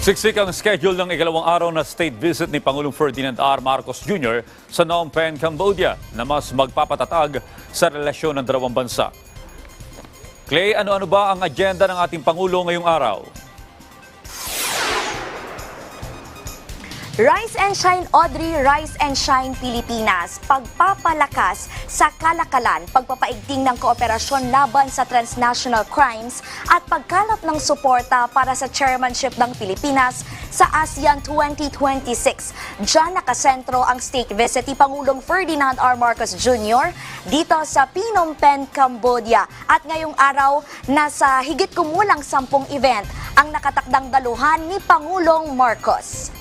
Siksik ang schedule ng ikalawang araw na state visit ni Pangulong Ferdinand R. Marcos Jr. sa Phnom Penh, Cambodia na mas magpapatatag sa relasyon ng dalawang bansa. Clay, ano-ano ba ang agenda ng ating Pangulo ngayong araw? Rise and Shine Audrey, Rise and Shine Pilipinas. Pagpapalakas sa kalakalan, pagpapaigting ng kooperasyon laban sa transnational crimes at pagkalap ng suporta para sa chairmanship ng Pilipinas sa ASEAN 2026. Diyan nakasentro ang state visit ni Pangulong Ferdinand R. Marcos Jr. dito sa Phnom Penh, Cambodia. At ngayong araw, nasa higit kumulang 10 event ang nakatakdang daluhan ni Pangulong Marcos.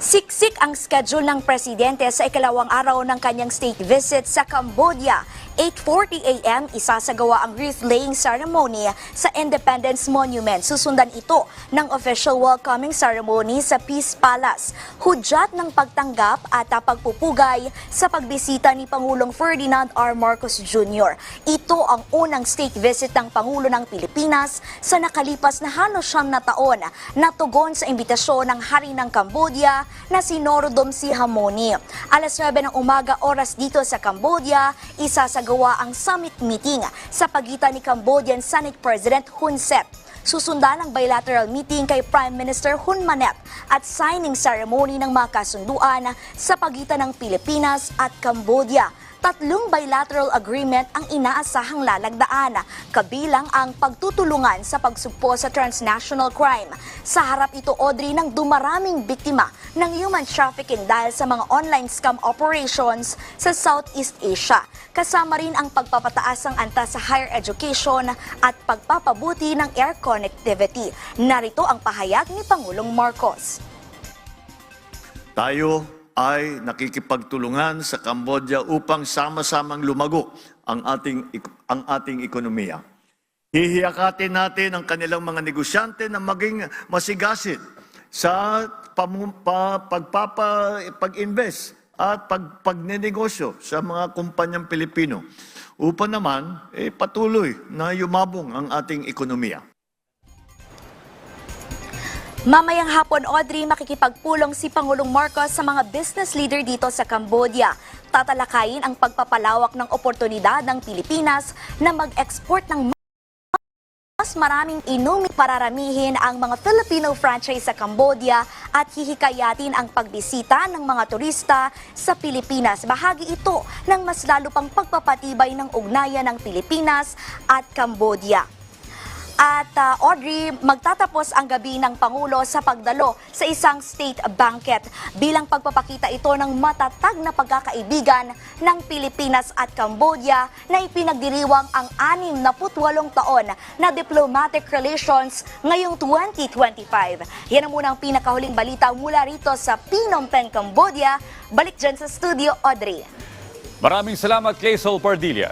Siksik ang schedule ng presidente sa ikalawang araw ng kanyang state visit sa Cambodia. 8:40 a.m. isasagawa ang wreath-laying ceremony sa Independence Monument. Susundan ito ng official welcoming ceremony sa Peace Palace. Hudyat ng pagtanggap at pagpupugay sa pagbisita ni Pangulong Ferdinand R. Marcos Jr. Ito ang unang state visit ng Pangulo ng Pilipinas sa nakalipas na halos 9 na taon na tugon sa imbitasyon ng Hari ng Cambodia na si Norodom Sihamoni. Alas 9 ng umaga oras dito sa Cambodia, isasagawa ang summit meeting sa pagitan ni Cambodian Senate President Hun Sen. Susundan ang bilateral meeting kay Prime Minister Hun Manet at signing ceremony ng mga kasunduan sa pagitan ng Pilipinas at Cambodia. 3 bilateral agreement ang inaasahang lalagdaan, kabilang ang pagtutulungan sa pagsugpo sa transnational crime. Sa harap ito, Audrey, ng dumaraming biktima ng human trafficking dahil sa mga online scam operations sa Southeast Asia. Kasama rin ang pagpapataas ng antas sa higher education at pagpapabuti ng air connectivity. Narito ang pahayag ni Pangulong Marcos. Tayo ay nakikipagtulungan sa Cambodia upang sama-samang lumago ang ating ekonomiya. Hihiyakatin natin ang kanilang mga negosyante na maging masigasig sa pag-invest at pagnenegosyo sa mga kumpanyang Pilipino upang naman patuloy na yumabong ang ating ekonomiya. Mamayang hapon, Audrey, makikipagpulong si Pangulong Marcos sa mga business leader dito sa Cambodia. Tatalakayin ang pagpapalawak ng oportunidad ng Pilipinas na mag-export ng mas maraming inumi para ramihin ang mga Filipino franchise sa Cambodia at hihikayatin ang pagbisita ng mga turista sa Pilipinas. Bahagi ito ng mas lalo pang pagpapatibay ng ugnayan ng Pilipinas at Cambodia. At Audrey, magtatapos ang gabi ng Pangulo sa pagdalo sa isang state banquet bilang pagpapakita ito ng matatag na pagkakaibigan ng Pilipinas at Cambodia na ipinagdiriwang ang 68 taon na diplomatic relations ngayong 2025. Yan ang munang pinakahuling balita mula rito sa Phnom Penh, Cambodia. Balik dyan sa studio, Audrey. Maraming salamat, Clay Sol Pardilla.